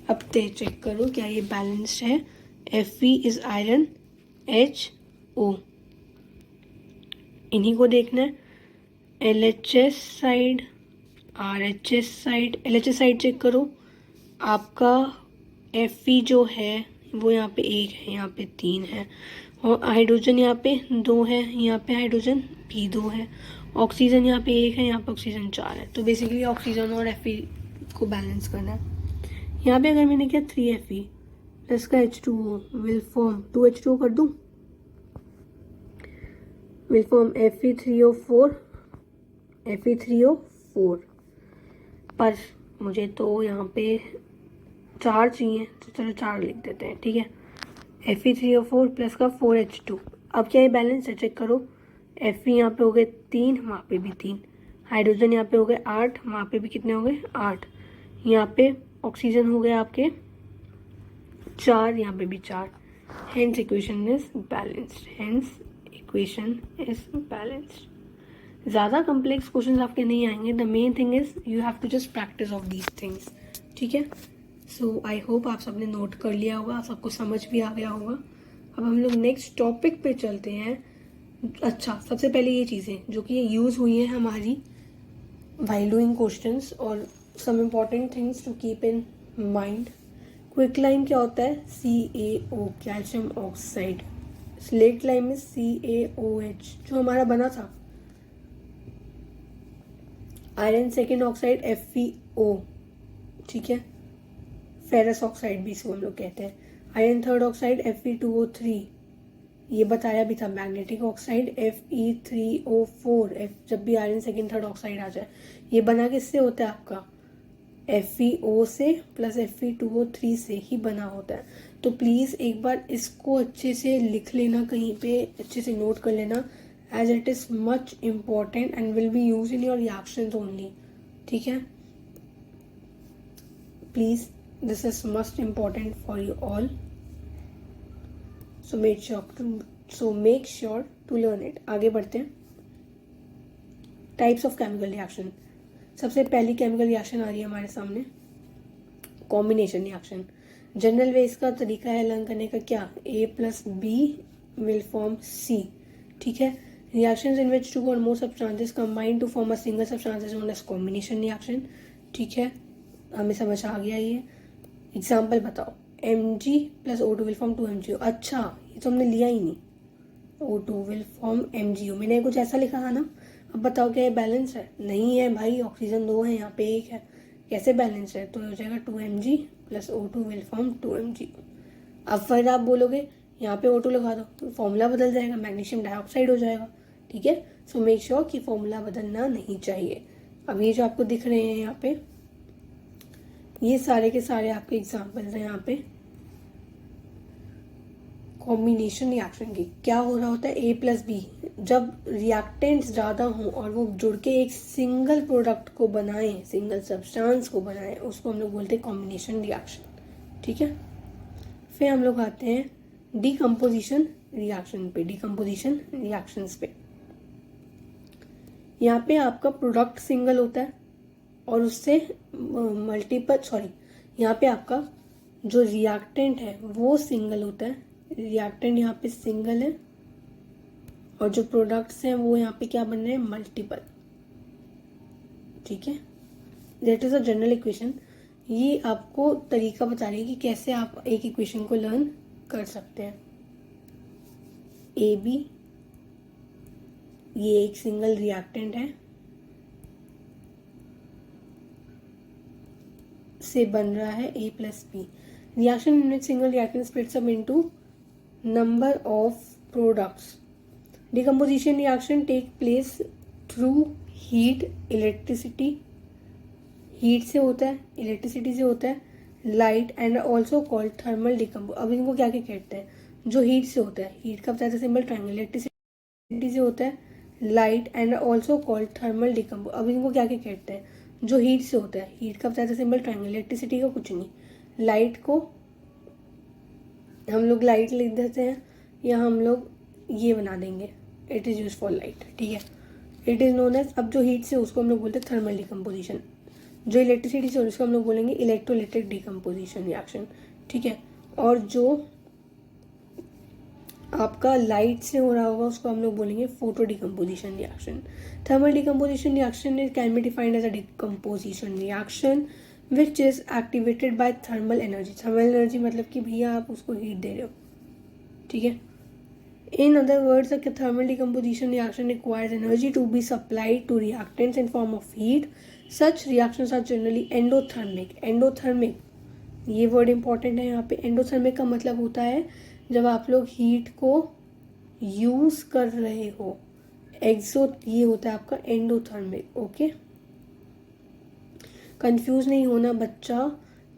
Speaker 1: अब चेक करो क्या ये बैलेंस्ड है, Fe इज आयरन HO, इन्हीं को देखना है। LHS side, RHS side, LHS side check करो, आपका Fe जो है वो यहाँ पे 1 है, यहाँ पे 3 है, और हाइड्रोजन यहाँ पे 2 है, यहाँ पे हाइड्रोजन भी 2 है, ऑक्सीजन यहाँ पे 1 है, यहाँ पे ऑक्सीजन 4 है। तो बेसिकली ऑक्सीजन और Fe को बैलेंस करना है। यहाँ पे अगर मैंने किया 3Fe प्लस का H2O विल फॉर्म 2H2O कर दूँ, विल फॉर्म Fe3O4, Fe3O4। पर मुझे तो यहाँ पे 4 चाहिए, तो चलो 4 लिख देते हैं, ठीक है। Fe3O4 प्लस का 4H2। अब क्या ये बैलेंस है, चेक करो। Fe यहाँ पे हो गए 3, वहाँ पे भी 3, हाइड्रोजन यहाँ पे हो गए 8, वहाँ पे भी कितने हो गए 8, यहाँ पे ऑक्सीजन हो गए आपके 4, यहाँ पे भी 4। Hence equation is balanced, hence equation is balanced. ज़्यादा कॉम्प्लेक्स क्वेश्चन आपके नहीं आएंगे। The main thing is you have to just practice of these things, ठीक है। सो आई होप आप सबने नोट कर लिया होगा, आप सबको समझ भी आ गया होगा। अब हम लोग नेक्स्ट टॉपिक पे चलते हैं। अच्छा, सबसे पहले ये चीज़ें जो कि ये यूज़ हुई हैं हमारी व्हाइल डूइंग क्वेश्चंस, और some important things to keep in mind. Quicklime क्या होता है, CaO, calcium oxide. Slaked lime में CaOH जो हमारा बना था। आयरन सेकेंड ऑक्साइड FeO, ठीक है। फेरस ऑक्साइड भी इसको हम लोग कहते हैं। आयरन थर्ड ऑक्साइड Fe2O3, ये बताया भी था। मैग्नेटिक ऑक्साइड Fe3O4, जब भी आयरन सेकेंड थर्ड ऑक्साइड आ जाए, ये बना किससे होता है आपका, FeO से प्लस Fe2O3 से ही बना होता है। तो प्लीज़ एक बार इसको अच्छे से लिख लेना, कहीं पे अच्छे से नोट कर लेना, as it is much important and will be use in your reactions only, ठीक है। Please, this is most important for you all, so make sure to learn it। आगे बढ़ते हैं। Types of chemical reaction. सबसे पहली chemical reaction आ रही है हमारे सामने, कॉम्बिनेशन रिएक्शन। जनरल वे इसका तरीका है लर्न करने का क्या, A plus B will form C, ठीक है। Reactions in which 2 or more substances combine to form a single substance is known as combination reaction, ठीक है। हमें समझ आ गया ये। एग्जाम्पल बताओ, Mg plus O2 will form 2MgO। अच्छा, ये तो हमने लिया ही नहीं, O2 विल फॉर्म MgO, मैंने कुछ ऐसा लिखा था ना। अब बताओ क्या ये बैलेंस है, नहीं है भाई, ऑक्सीजन 2 है, यहाँ पे 1 है, कैसे बैलेंस है, तो हो जाएगा 2Mg plus O2 will form 2MgO। अब फिर आप बोलोगे यहाँ पे O2 लगा दो, तो फॉर्मूला बदल जाएगा, मैग्नीशियम डाइऑक्साइड हो जाएगा, ठीक है। सो मेक श्योर कि फॉर्मूला बदलना नहीं चाहिए। अब ये जो आपको दिख रहे हैं यहाँ पे, ये सारे के सारे आपके एग्जाम्पल्स हैं यहाँ पे कॉम्बिनेशन रिएक्शन की। क्या हो रहा होता है, A प्लस B, जब रिएक्टेंट्स ज़्यादा हों और वो जुड़ के एक सिंगल प्रोडक्ट को बनाएं, सिंगल सब्सटेंस को बनाएं, उसको हम लोग बोलते हैं कॉम्बिनेशन रिएक्शन, ठीक है। फिर हम लोग आते हैं डीकम्पोजिशन रिएक्शन पे, डीकम्पोजिशन रिएक्शंस पे। यहाँ पे आपका प्रोडक्ट सिंगल होता है और उससे यहाँ पे आपका जो रिएक्टेंट है वो सिंगल होता है, रिएक्टेंट यहाँ पे सिंगल है, और जो प्रोडक्ट्स हैं वो यहाँ पे क्या बन रहे हैं, मल्टीपल, ठीक है। That is a general equation. ये आपको तरीका बता रही है कि कैसे आप एक इक्वेशन को लर्न कर सकते हैं। AB, ये एक सिंगल रिएक्टेंट है, से बन रहा है A plus B। Reaction in which single reactant splits up into number of products। Decomposition reaction take place through heat, electricity, heat से होता है, इलेक्ट्रिसिटी से होता है, light and also called thermal decomposition. अब इनको क्या क्या कहते हैं, जो हीट से होता है, हीट का बताया था सिंबल ट्रायंगल, इलेक्ट्रिसिटी से होता है, light and also called thermal decomposition. अब इनको क्या क्या कहते हैं, जो हीट से होता है, हीट का बताया था सिंबल ट्रायंगल, इलेक्ट्रिसिटी का कुछ नहीं, लाइट को हम लोग लाइट लिख देते हैं, या हम लोग ये बना देंगे, it is use for light, ठीक है। इट इज़ नोन एज, अब जो हीट से उसको हम लोग बोलते हैं थर्मल डिकम्पोजिशन, जो इलेक्ट्रिसिटी से उसको हम लोग बोलेंगे इलेक्ट्रोलाइटिक डिकम्पोजिशन रिएक्शन, ठीक है। और जो आपका लाइट से हो रहा होगा उसको हम लोग बोलेंगे photo decomposition reaction. Thermal decomposition reaction can be defined as a decomposition reaction which is activated by thermal energy. Thermal energy मतलब कि भैया आप उसको हीट दे रहे हो, ठीक है. In other words, a thermal decomposition reaction requires energy to be supplied to reactants in form of heat. Such reactions are generally endothermic. Endothermic, ये वर्ड इंपॉर्टेंट है यहाँ पे. एंडोथर्मिक का मतलब होता है जब आप लोग हीट को यूज कर रहे हो. एक्सो ये होता है आपका एंडोथर्मिक. ओके, कंफ्यूज नहीं होना बच्चा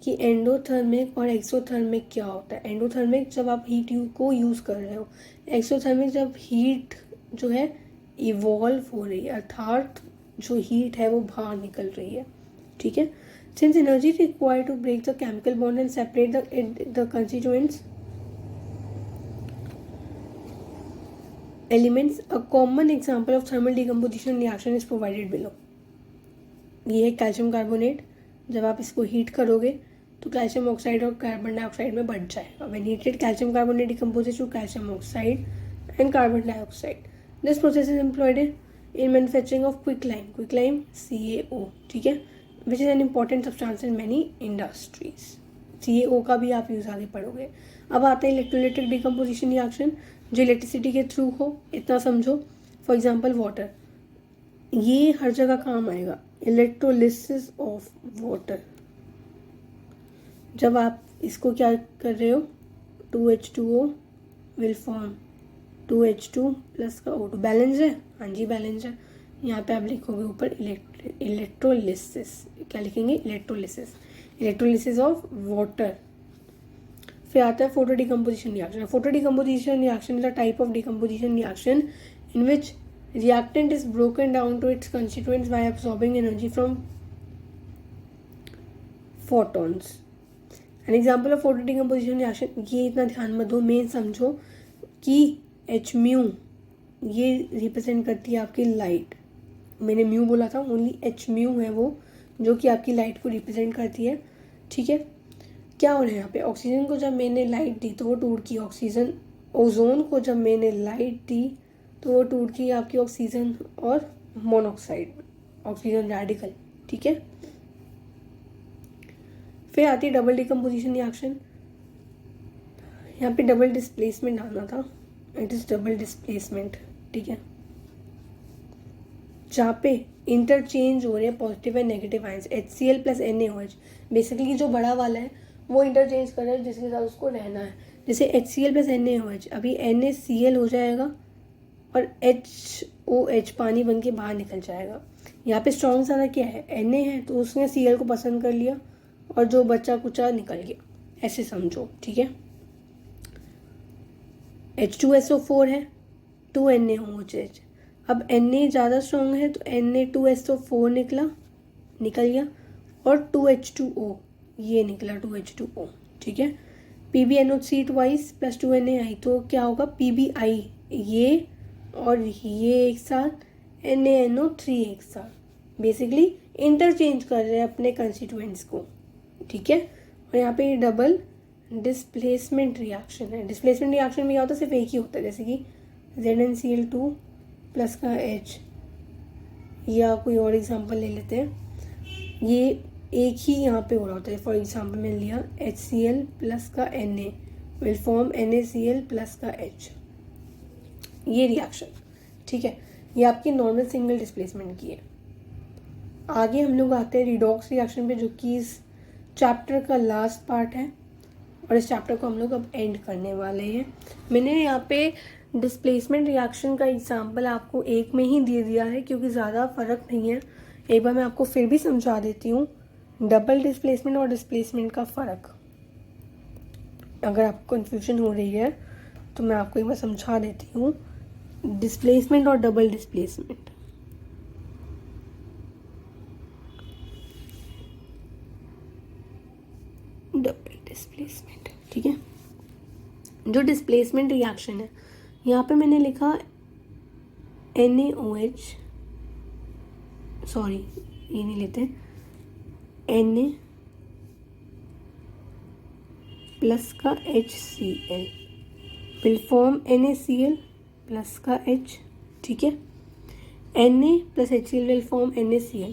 Speaker 1: कि एंडोथर्मिक और एक्सोथर्मिक क्या होता है. एंडोथर्मिक जब आप हीट को यूज़ कर रहे हो, एक्सोथर्मिक जब हीट जो है इवॉल्व हो रही है, अर्थात जो हीट है वो बाहर निकल रही है, ठीक है. Since energy required to break the chemical bond and separate the constituents elements, a common example of thermal decomposition reaction is provided below. ये है कैल्शियम कार्बोनेट. जब आप इसको हीट करोगे तो कैल्शियम ऑक्साइड और कार्बन डाइऑक्साइड में बढ़ जाएगा. When heated calcium carbonate decomposes to calcium oxide and carbon dioxide. This process is employed in manufacturing of quicklime. Quicklime CaO, ठीक है, which is an important substance in many industries. CaO का भी आप use आगे पढ़ोगे. अब आते हैं इलेक्ट्रोलाइटिक डिकम्पोजिशन रिएक्शन जो इलेक्ट्रिसिटी के थ्रू हो. इतना समझो. फॉर एग्जाम्पल वाटर, ये हर जगह काम आएगा. इलेक्ट्रोलिसिस ऑफ वाटर, जब आप इसको क्या कर रहे हो, 2H2O will form 2H2 plus का O2. बैलेंस है, हाँ जी बैलेंस है. यहाँ पे आप लिखोगे ऊपर इलेक्ट्रोलिसिस. क्या लिखेंगे, इलेक्ट्रोलिसिस. Electrolysis of water. फिर आता है photo decomposition reaction. Photo decomposition reaction is a type of decomposition reaction in which reactant is broken down to its constituents by absorbing energy from photons. An example of photo decomposition reaction, ये इतना ध्यान मत दो, main समझो कि H mu ये represent करती है आपकी लाइट. मैंने म्यू बोला था, ओनली H म्यू है वो जो कि आपकी लाइट को रिप्रेजेंट करती है, ठीक है. क्या हो रहा है यहाँ पे, ऑक्सीजन को जब मैंने लाइट दी तो वो टूट की ऑक्सीजन. ओजोन को जब मैंने लाइट दी तो वो टूट गई आपकी ऑक्सीजन और मोनोऑक्साइड, ऑक्सीजन रेडिकल, ठीक है. फिर आती है डबल डिकम्पोजिशन रिएक्शन. यहाँ पे डबल डिस्प्लेसमेंट आना था. इट इज डबल डिस्प्लेसमेंट, ठीक है, जहाँ पे इंटरचेंज हो रहे हैं positive and negative ions. HCl plus NaOH. Basically जो बड़ा वाला है वो इंटरचेंज कर रहा है जिसके साथ उसको रहना है. जैसे HCl प्लस NaOH, अभी NaCl हो जाएगा और HOH पानी बन के बाहर निकल जाएगा. यहाँ पे स्ट्रॉन्ग सारा क्या है, Na है, तो उसने Cl को पसंद कर लिया और जो बच्चा कुचा निकल गया, ऐसे समझो, ठीक है. H2SO4 है, 2NaOH. अब Na ज़्यादा स्ट्रॉन्ग है तो Na2SO4 निकल गया और 2H2O ये निकला 2H2O, ठीक है. PbNO3 ट्वाइस प्लस 2Na, तो क्या होगा PbI ये और ये एक साथ, NaNO3 एक साथ. बेसिकली इंटरचेंज कर रहे हैं अपने कंस्टिट्यूएंट्स को, ठीक है. और यहाँ पे डबल डिस्प्लेसमेंट रिएक्शन है. डिस्प्लेसमेंट रिएक्शन में क्या होता है, सिर्फ एक ही होता है. जैसे कि ZnCl2 प्लस का H, या कोई और एग्जांपल ले लेते हैं. ये एक ही यहाँ पे हो रहा होता है. फॉर एग्जांपल मैंने लिया HCl प्लस का Na will form NaCl plus का H. ये रिएक्शन, ठीक है, ये आपकी नॉर्मल सिंगल डिस्प्लेसमेंट की है. आगे हम लोग आते हैं रिडॉक्स रिएक्शन पे, जो कि इस चैप्टर का लास्ट पार्ट है और इस चैप्टर को हम लोग अब एंड करने वाले हैं. मैंने यहाँ पे डिस्प्लेसमेंट रिएक्शन का एग्जांपल आपको एक में ही दे दिया है क्योंकि ज़्यादा फर्क नहीं है. एक बार मैं आपको फिर भी समझा देती हूँ डबल डिस्प्लेसमेंट और डिस्प्लेसमेंट का फ़र्क. अगर आपको कन्फ्यूजन हो रही है तो मैं आपको एक बार समझा देती हूँ. डिस्प्लेसमेंट और डबल डिस्प्लेसमेंट, डबल डिस्प्लेसमेंट, ठीक है. जो डिस्प्लेसमेंट रिएक्शन है यहाँ पे मैंने लिखा NaOH, सॉरी ये नहीं लेते, Na प्लस का HCl. Will form NaCl plus का H, ठीक है। Na plus HCl will form NaCl।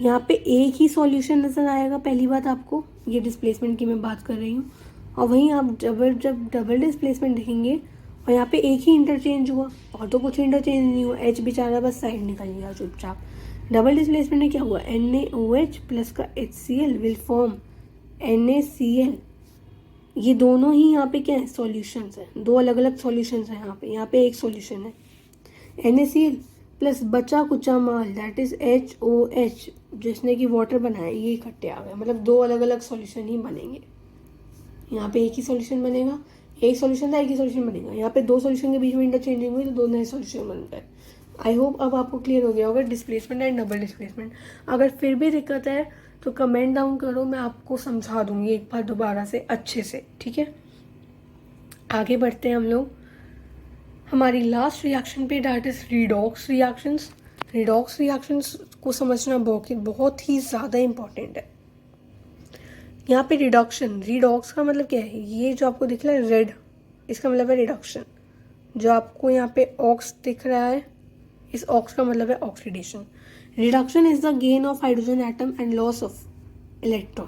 Speaker 1: यहाँ पे एक ही सॉल्यूशन नज़र आएगा, पहली बात आपको, ये डिस्प्लेसमेंट की मैं बात कर रही हूँ। और वहीं आप जब डबल डिस्प्लेसमेंट देखेंगे और यहाँ पे एक ही इंटरचेंज हुआ और तो कुछ इंटरचेंज नहीं हुआ, H बेचारा बस साइड निकल गया चुपचाप। डबल डिस्प्लेसमेंट में क्या हुआ, NaOH प्लस का HCl विल फॉर्म NaCl। ये दोनों ही यहाँ पे क्या है, सॉल्यूशंस हैं, दो अलग अलग सॉल्यूशंस हैं। यहाँ पे एक सॉल्यूशन है NaCl प्लस बचा कुचा माल दैट इज HOH, जिसने कि वाटर बनाया, ये इकट्ठे आ गए, मतलब दो अलग अलग सॉल्यूशन ही बनेंगे। यहाँ पे एक ही सॉल्यूशन बनेगा, एक सॉल्यूशन था एक ही सॉल्यूशन बनेगा। यहाँ पे दो सॉल्यूशन के बीच में इंटरचेंजिंग हुई तो दो नए सॉल्यूशन बन गए। आई होप अब आपको क्लियर हो गया होगा डिस्प्लेसमेंट एंड डबल डिस्प्लेसमेंट। अगर फिर भी दिक्कत है तो कमेंट डाउन करो, मैं आपको समझा दूंगी एक बार दोबारा से अच्छे से, ठीक है। आगे बढ़ते हैं हम लोग हमारी लास्ट रिएक्शन पे, that is redox reactions. Redox reactions को समझना बहुत ही ज़्यादा इम्पॉर्टेंट है। यहाँ पे रिडक्शन, रिडॉक्स का मतलब क्या है, ये जो आपको दिख रहा है रेड, इसका मतलब है रिडक्शन। जो आपको यहाँ पे ऑक्स दिख रहा है, इस ऑक्स का मतलब है oxidation. Reduction is the gain of hydrogen atom and loss of electron.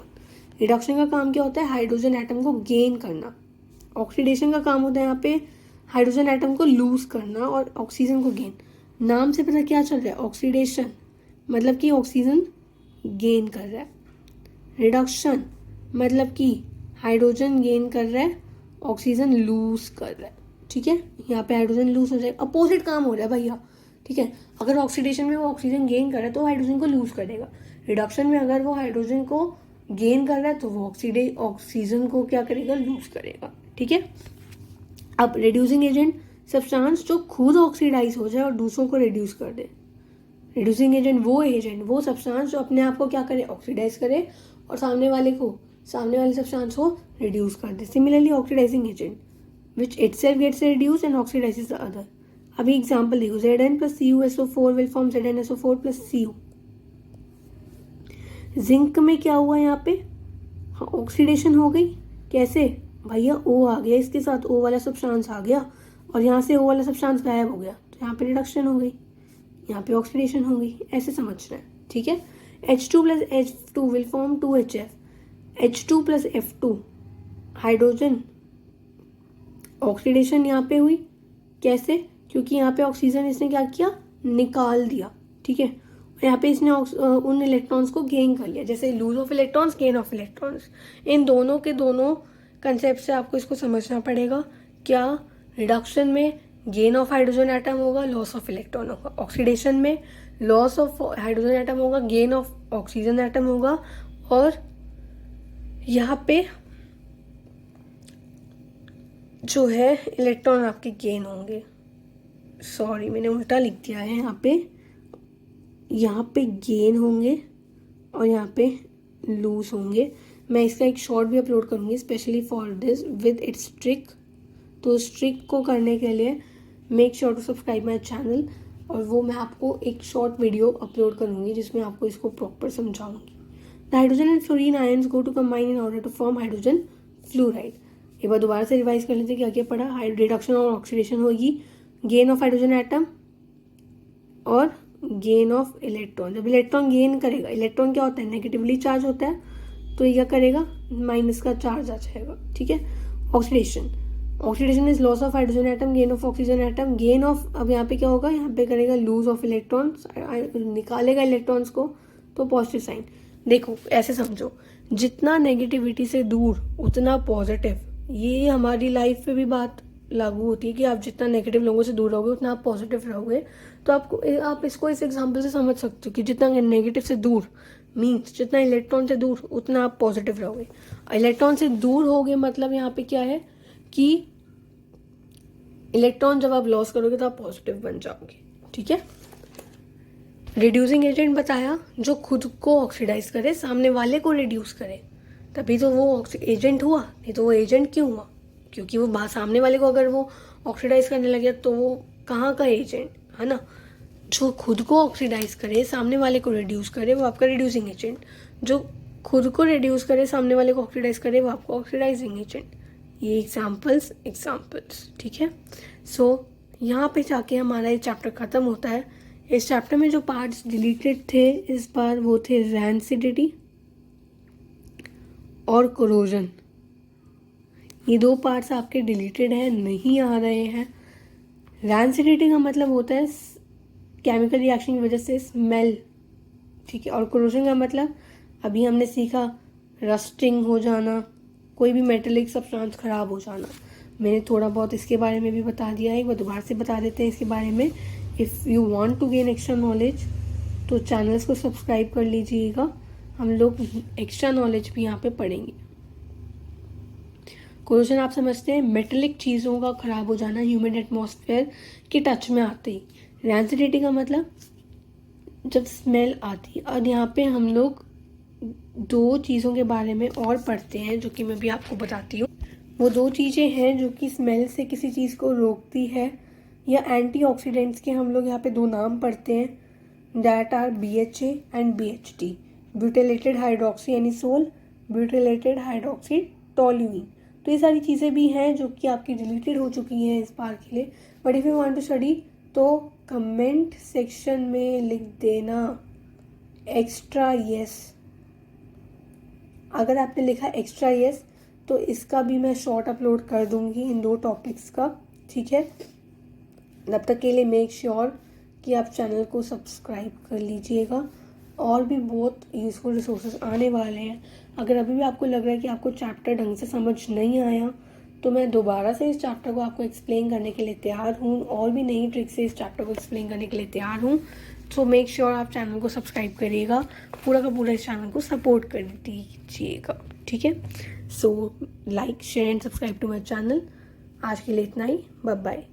Speaker 1: Reduction का काम क्या होता है, हाइड्रोजन एटम को गेन करना। ऑक्सीडेशन का काम होता है यहाँ पे हाइड्रोजन एटम को लूज करना और ऑक्सीजन को गेन। नाम से पता क्या चल रहा है, ऑक्सीडेशन मतलब कि ऑक्सीजन गेन कर रहा है, रिडक्शन मतलब कि हाइड्रोजन गेन कर रहा है, ऑक्सीजन लूज कर रहा है, ठीक है। यहाँ पे हाइड्रोजन लूज हो जाएगा, अपोजिट काम हो रहा है भैया, ठीक है। अगर ऑक्सीडेशन में वो ऑक्सीजन गेन कर रहा है तो हाइड्रोजन को लूज करेगा, रिडक्शन में अगर वो हाइड्रोजन को गेन कर रहा है तो वो ऑक्सीजन को क्या करेगा, लूज करेगा, ठीक है। अब रिड्यूसिंग एजेंट, सब्सटेंस जो खुद ऑक्सीडाइज हो जाए और दूसरों को रिड्यूस कर दे। रिड्यूसिंग एजेंट वो सब्सटेंस जो अपने आप को क्या करे, ऑक्सीडाइज करे और सामने वाले सब्सटेंस को रिड्यूस कर दे। Similarly oxidizing agent which itself gets reduced and oxidizes the other. अभी एग्जांपल देखो, Zn plus CuSO4 will form ZnSO4 plus Cu। Zinc में क्या हुआ, यहाँ पे ऑक्सीडेशन हो गई, कैसे भैया, O आ गया, इसके साथ O वाला सब्सटेंस आ गया और यहाँ से O वाला सब्सटेंस गायब हो गया, तो यहाँ पे रिडक्शन हो गई, यहाँ पे ऑक्सीडेशन हो गई, ऐसे समझना है, ठीक है। H2 plus H2 will form 2HF। H2 plus F2 hydrogen, oxidation यहाँ पे हुई, कैसे, क्योंकि यहाँ पे ऑक्सीजन इसने क्या किया, निकाल दिया, ठीक है। और यहाँ पे इसने उन इलेक्ट्रॉन्स को गेन कर लिया, जैसे lose of electrons, gain of electrons. इन दोनों के दोनों कंसेप्ट से आपको इसको समझना पड़ेगा। क्या, रिडक्शन में गेन ऑफ हाइड्रोजन एटम होगा, लॉस ऑफ इलेक्ट्रॉन होगा। ऑक्सीडेशन में लॉस ऑफ हाइड्रोजन एटम होगा, गेन ऑफ ऑक्सीजन एटम होगा। और यहाँ पे जो है इलेक्ट्रॉन आपके गेन होंगे, सॉरी मैंने उल्टा लिख दिया है, यहाँ पे गेन होंगे और यहाँ पे लूज होंगे। मैं इसका एक शॉर्ट भी अपलोड करूँगी specially for this with its trick. तो उस ट्रिक को करने के लिए make sure to subscribe my channel, और वो मैं आपको एक शॉर्ट वीडियो अपलोड करूँगी जिसमें आपको इसको प्रॉपर समझाऊंगी। The hydrogen and fluorine ions go to combine in order to form hydrogen fluoride. एक बार दोबारा से रिवाइज कर लेते, क्या क्या पढ़ा, रिडक्शन और ऑक्सीडेशन होगी, गेन ऑफ हाइड्रोजन एटम और गेन ऑफ इलेक्ट्रॉन। जब इलेक्ट्रॉन गेन करेगा, इलेक्ट्रॉन क्या होता है, नेगेटिवली चार्ज होता है, तो ये क्या करेगा, माइनस का चार्ज आ जाएगा, ठीक है। Oxidation is loss of hydrogen atom, gain of oxygen atom, gain of, अब यहाँ पे क्या होगा, यहाँ पे करेगा लूज ऑफ इलेक्ट्रॉन्स, निकालेगा इलेक्ट्रॉन्स को, तो पॉजिटिव साइन। देखो ऐसे समझो, जितना नेगेटिविटी से दूर उतना पॉजिटिव। ये हमारी लाइफ पे भी बात लागू होती है कि आप जितना नेगेटिव लोगों से दूर रहोगे उतना आप पॉजिटिव रहोगे। तो आप इसको इस एग्जांपल से समझ सकते हो कि जितना नेगेटिव से दूर मीन्स जितना इलेक्ट्रॉन से दूर उतना आप पॉजिटिव रहोगे। इलेक्ट्रॉन से दूर होगे मतलब यहाँ पे क्या है कि इलेक्ट्रॉन जब आप लॉस करोगे तो आप पॉजिटिव बन जाओगे, ठीक है। रिड्यूसिंग एजेंट बताया, जो खुद को ऑक्सीडाइज करे, सामने वाले को रिड्यूस करे, तभी तो वो एजेंट हुआ। नहीं तो वो एजेंट क्यों हुआ, क्योंकि वो सामने वाले को अगर वो ऑक्सीडाइज करने लगे तो वो कहाँ का एजेंट है ना। जो खुद को ऑक्सीडाइज करे, सामने वाले को रिड्यूस करे, वो आपका रिड्यूसिंग एजेंट। जो खुद को रिड्यूस करे, सामने वाले को ऑक्सीडाइज करे, वो आपका ऑक्सीडाइजिंग एजेंट। ये एग्जाम्पल्स, ठीक है। सो यहाँ पे जाके हमारा ये चैप्टर ख़त्म होता है। इस चैप्टर में जो पार्ट्स डिलीटेड थे इस बार वो थे रैंसिडिटी और कोरोजन। ये 2 पार्ट्स आपके डिलीटेड हैं, नहीं आ रहे हैं। रैंसिडिटी का मतलब होता है केमिकल रिएक्शन की वजह से स्मेल, ठीक है। और कोरोजन का मतलब अभी हमने सीखा रस्टिंग हो जाना, कोई भी मेटेलिक सब्सटेंस ख़राब हो जाना। मैंने थोड़ा बहुत इसके बारे में भी बता दिया है, एक बार दोबारा से बता देते हैं इसके बारे में। If you want to gain extra knowledge तो चैनल्स को सब्सक्राइब कर लीजिएगा, हम लोग एक्स्ट्रा नॉलेज भी यहाँ पे पढ़ेंगे। कोरोजन आप समझते हैं मेटेलिक चीज़ों का ख़राब हो जाना ह्यूमिड एटमॉस्फेयर के टच में आते ही। रैंसिडिटी का मतलब जब स्मेल आती है। और यहाँ पे हम लोग 2 चीज़ों के बारे में और पढ़ते हैं जो कि मैं भी आपको बताती हूँ। वो 2 चीज़ें हैं जो कि स्मेल से किसी चीज़ को रोकती है या एंटीऑक्सीडेंट्स के हम लोग यहाँ पे 2 नाम पढ़ते हैं, that are BHA and BHT, butylated hydroxy anisole, butylated hydroxy toluene. तो ये सारी चीज़ें भी हैं जो कि आपकी डिलीटेड हो चुकी हैं इस बार के लिए। But if you want to study तो कमेंट सेक्शन में लिख देना एक्स्ट्रा यस। अगर आपने लिखा एक्स्ट्रा यस तो इसका भी मैं शॉर्ट अपलोड कर दूंगी इन 2 टॉपिक्स का, ठीक है। तब तक के लिए मेक श्योर कि आप चैनल को सब्सक्राइब कर लीजिएगा। और भी बहुत यूज़फुल रिसोर्सेज आने वाले हैं। अगर अभी भी आपको लग रहा है कि आपको चैप्टर ढंग से समझ नहीं आया तो मैं दोबारा से इस चैप्टर को आपको एक्सप्लेन करने के लिए तैयार हूँ, और भी नई ट्रिक से इस चैप्टर को एक्सप्लेन करने के लिए तैयार हूँ। सो मेक श्योर आप चैनल को सब्सक्राइब करिएगा, पूरा का पूरा इस चैनल को सपोर्ट कर दीजिएगा, ठीक है। So like share and subscribe to my channel. आज के लिए इतना ही, बाय बाय।